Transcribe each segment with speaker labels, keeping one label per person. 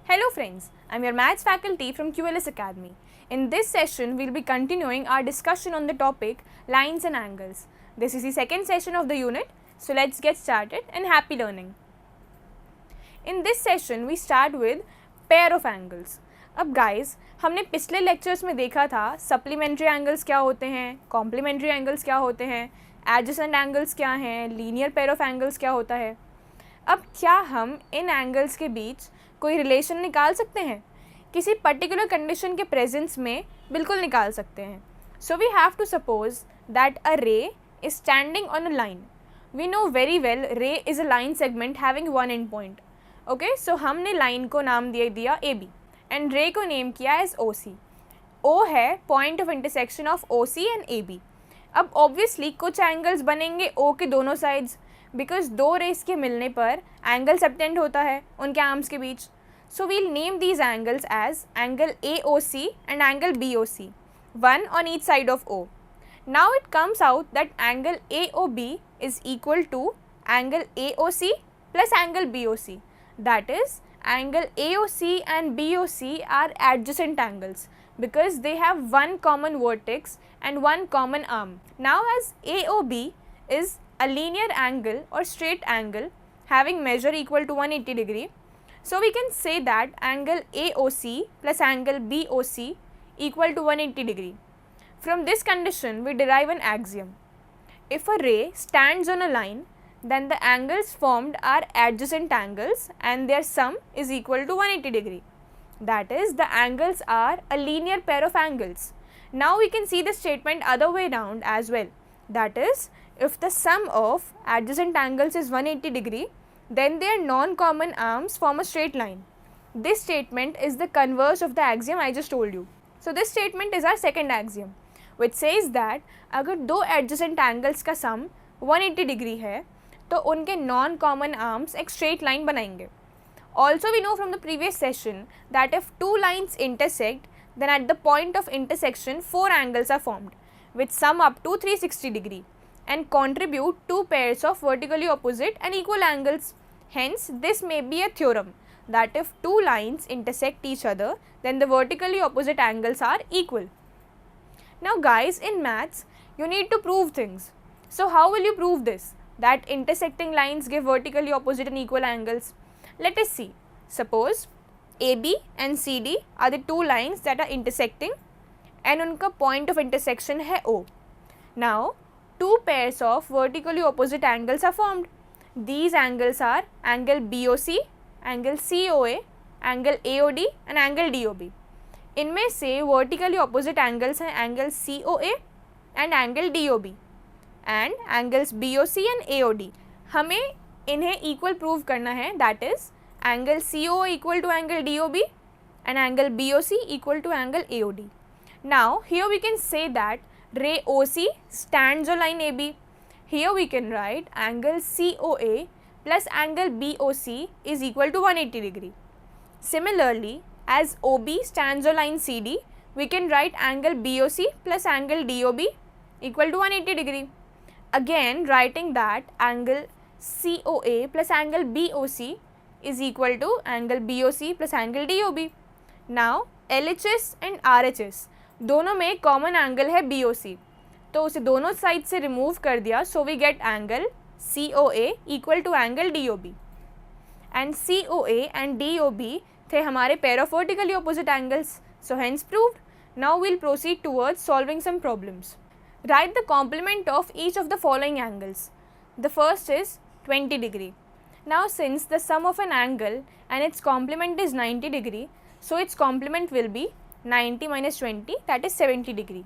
Speaker 1: Hello friends, I'm your maths faculty from QLS Academy. In this session, we'll be continuing our discussion on the topic lines and angles. This is the second session of the unit, so let's get started and happy learning. In this session, we start with pair of angles. अब guys, हमने पिछले lectures में देखा था supplementary angles क्या होते हैं, complementary angles क्या होते हैं, adjacent angles क्या हैं, linear pair of angles क्या होता है. अब क्या हम इन एंगल्स के बीच कोई रिलेशन निकाल सकते हैं? किसी पर्टिकुलर कंडीशन के प्रेजेंस में बिल्कुल निकाल सकते हैं. So we have to suppose that a ray is standing on a line. We know very well ray is a line segment having one end point. Okay, so हमने line को नाम दे दिया ए बी एंड रे को name किया as ओ C. O है point of intersection of O C and A B. अब obviously कुछ एंगल्स बनेंगे ओ के दोनों साइड्स, बिकॉज दो रेस के मिलने पर एंगल सबटेंड होता है उनके आर्म्स के बीच. So we'll name these angles as angle A O C and angle B O C, one on each side of O. Now it comes out that angle A O B is equal to angle A O C plus angle B O C. That is angle A O C and B O C are adjacent angles because they have one common vertex and one common arm. Now as AOB is a linear angle or straight angle having measure equal to 180 degree, so we can say that angle AOC plus angle BOC equal to 180 degree. From this condition we derive an axiom. If a ray stands on a line, then the angles formed are adjacent angles and their sum is equal to 180 degree. That is, the angles are a linear pair of angles. Now we can see the statement other way round as well. That is, if the sum of adjacent angles is 180 degree, then their non-common arms form a straight line. This statement is the converse of the axiom I just told you. So this statement is our second axiom, which says that अगर दो adjacent angles का sum 180 degree है, तो उनके non-common arms एक straight line बनाएंगे. Also we know from the previous session that if two lines intersect, then at the point of intersection four angles are formed which sum up to 360 degree and contribute two pairs of vertically opposite and equal angles. Hence this may be a theorem that if two lines intersect each other, then the vertically opposite angles are equal. Now guys, in maths you need to prove things. So how will you prove this, that intersecting lines give vertically opposite and equal angles? Let us see. Suppose AB and CD are the two lines that are intersecting and उनका point of intersection है O. Now two pairs of vertically opposite angles are formed. These angles are angle BOC, angle COA, angle AOD and angle DOB. इनमें से vertically opposite angles हैं angle COA and angle DOB and angles BOC and AOD. हमें इन्हें equal prove करना है, that is angle COA equal to angle DOB and angle BOC equal to angle AOD. Now here we can say that ray OC stands on line AB. Here we can write angle COA plus angle BOC is equal to 180 degree. Similarly, as OB stands on line CD, we can write angle BOC plus angle DOB equal to 180 degree. Again, writing that angle COA plus angle BOC is equal to angle BOC plus angle DOB. Now LHS and RHS दोनों में common angle है BOC, तो उसे दोनों side से remove कर दिया. So we get angle COA equal to angle DOB and COA and DOB थे हमारे pair of vertically opposite angles. So hence proved. Now we'll proceed towards solving some problems. Write the complement of each of the following angles. The first is 20 degree. Now since the sum of an angle and its complement is 90 degree, so its complement will be 90 minus 20, that is 70 degree.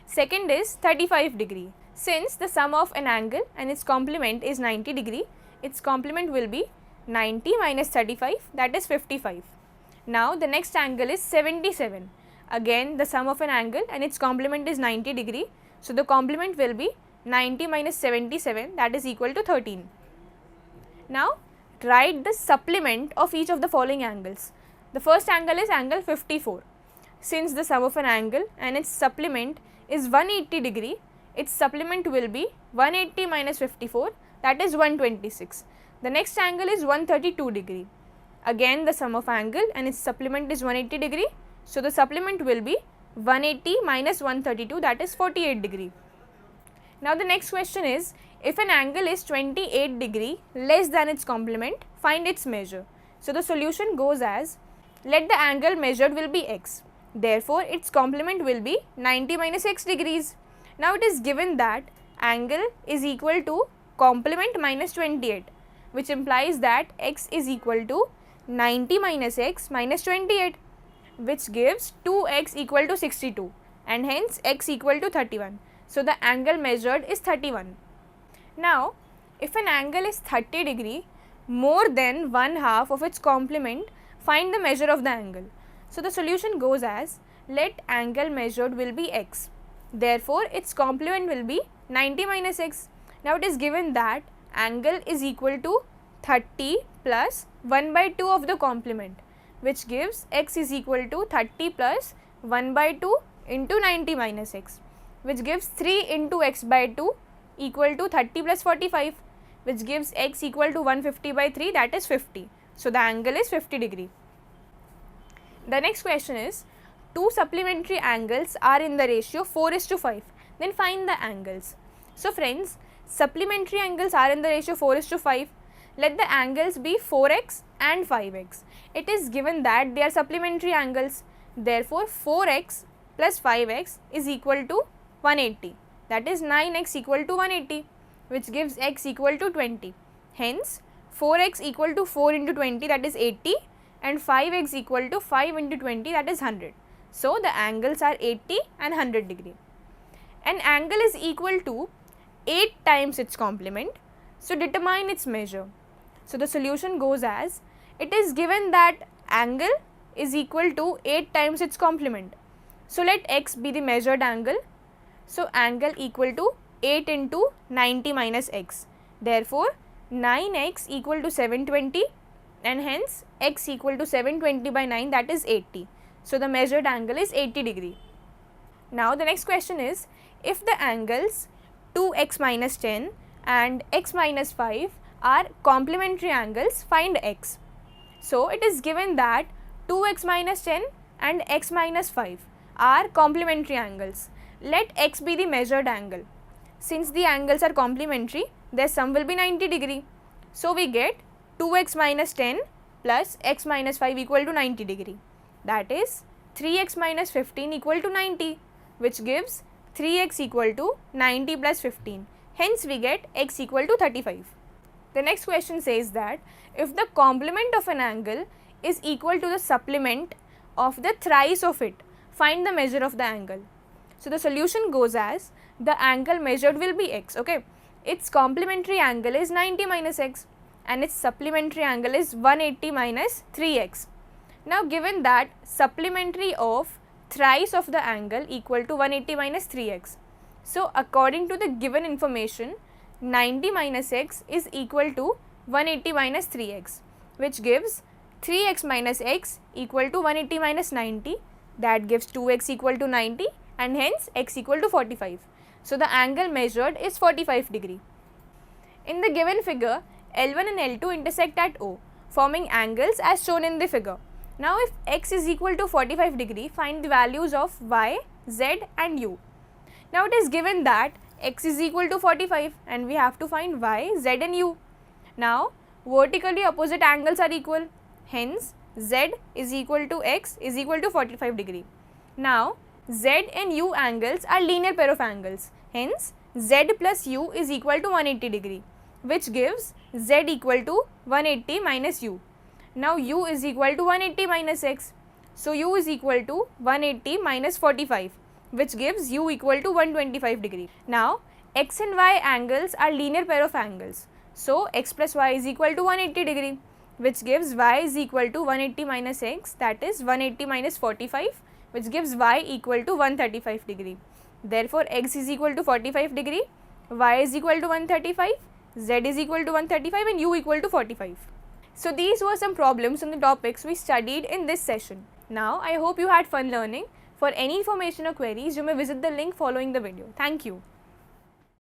Speaker 1: Second is 35 degree. Since the sum of an angle and its complement is 90 degree, its complement will be 90 minus 35, that is 55. Now the next angle is 77. Again the sum of an angle and its complement is 90 degree. So the complement will be 90 minus 77, that is equal to 13. Now write the supplement of each of the following angles. The first angle is angle 54. Since the sum of an angle and its supplement is 180 degree, its supplement will be 180 minus 54, that is 126. The next angle is 132 degree. again the sum of angle and its supplement is 180 degree. So the supplement will be 180 minus 132, that is 48 degree. Now the next question is, if an angle is 28 degree less than its complement, find its measure. So the solution goes as, let the angle measured will be x. Therefore, its complement will be 90 minus x degrees. Now it is given that angle is equal to complement minus 28, which implies that x is equal to 90 minus x minus 28, which gives 2x equal to 62, and hence x equal to 31. So the angle measured is 31. Now, if an angle is 30 degree more than 1/2 of its complement, find the measure of the angle. So the solution goes as, let angle measured will be x. Therefore, its complement will be 90 minus x. Now it is given that angle is equal to 30 plus 1/2 of the complement, which gives x is equal to 30 plus 1/2 into 90 minus x, which gives 3 into x by 2 equal to 30 plus 45, which gives x equal to 150 by 3, that is 50. So the angle is 50 degree. The next question is, two supplementary angles are in the ratio 4:5. Then find the angles. So friends, supplementary angles are in the ratio 4:5. Let the angles be 4x and 5x. It is given that they are supplementary angles. Therefore, 4x plus 5x is equal to 180. That is 9x equal to 180, which gives x equal to 20. Hence, 4x equal to 4 into 20, that is 80, and 5x equal to 5 into 20, that is 100. So the angles are 80 and 100 degree. An angle is equal to 8 times its complement. So determine its measure. So the solution goes as, it is given that angle is equal to 8 times its complement. So let x be the measured angle. So angle equal to 8 into 90 minus x. Therefore, 9x equal to 720, and hence x equal to 720 by 9, that is 80. So the measured angle is 80 degree. Now the next question is, if the angles 2x minus 10 and x minus 5 are complementary angles, find x. So it is given that 2x minus 10 and x minus 5 are complementary angles. Let x be the measured angle. Since the angles are complementary, their sum will be 90 degree. So we get 2x minus 10 plus x minus 5 equal to 90 degree. That is 3x minus 15 equal to 90, which gives 3x equal to 90 plus 15. Hence we get x equal to 35. The next question says that if the complement of an angle is equal to the supplement of the thrice of it, find the measure of the angle. So the solution goes as, the angle measured will be x, okay. Its complementary angle is 90 minus x and its supplementary angle is 180 minus 3x. Now given that supplementary of thrice of the angle equal to 180 minus 3x. So according to the given information, 90 minus x is equal to 180 minus 3x, which gives 3x minus x equal to 180 minus 90, that gives 2x equal to 90, and hence x equal to 45. So the angle measured is 45 degree. In the given figure, L1 and L2 intersect at O, forming angles as shown in the figure. Now if x is equal to 45 degree, find the values of y, z and u. Now it is given that x is equal to 45 and we have to find y, z and u. Now vertically opposite angles are equal, hence z is equal to x is equal to 45 degree. Now z and u angles are linear pair of angles, hence z plus u is equal to 180 degree, which gives z equal to 180 minus u. Now u is equal to 180 minus x, so u is equal to 180 minus 45, which gives u equal to 125 degree. Now x and y angles are linear pair of angles, so x plus y is equal to 180 degree, which gives y is equal to 180 minus x, that is 180 minus 45, which gives y equal to 135 degree. Therefore x is equal to 45 degree, y is equal to 135, z is equal to 135 and u equal to 45. So these were some problems on the topics we studied in this session. Now I hope you had fun learning. For any information or queries, you may visit the link following the video. Thank you.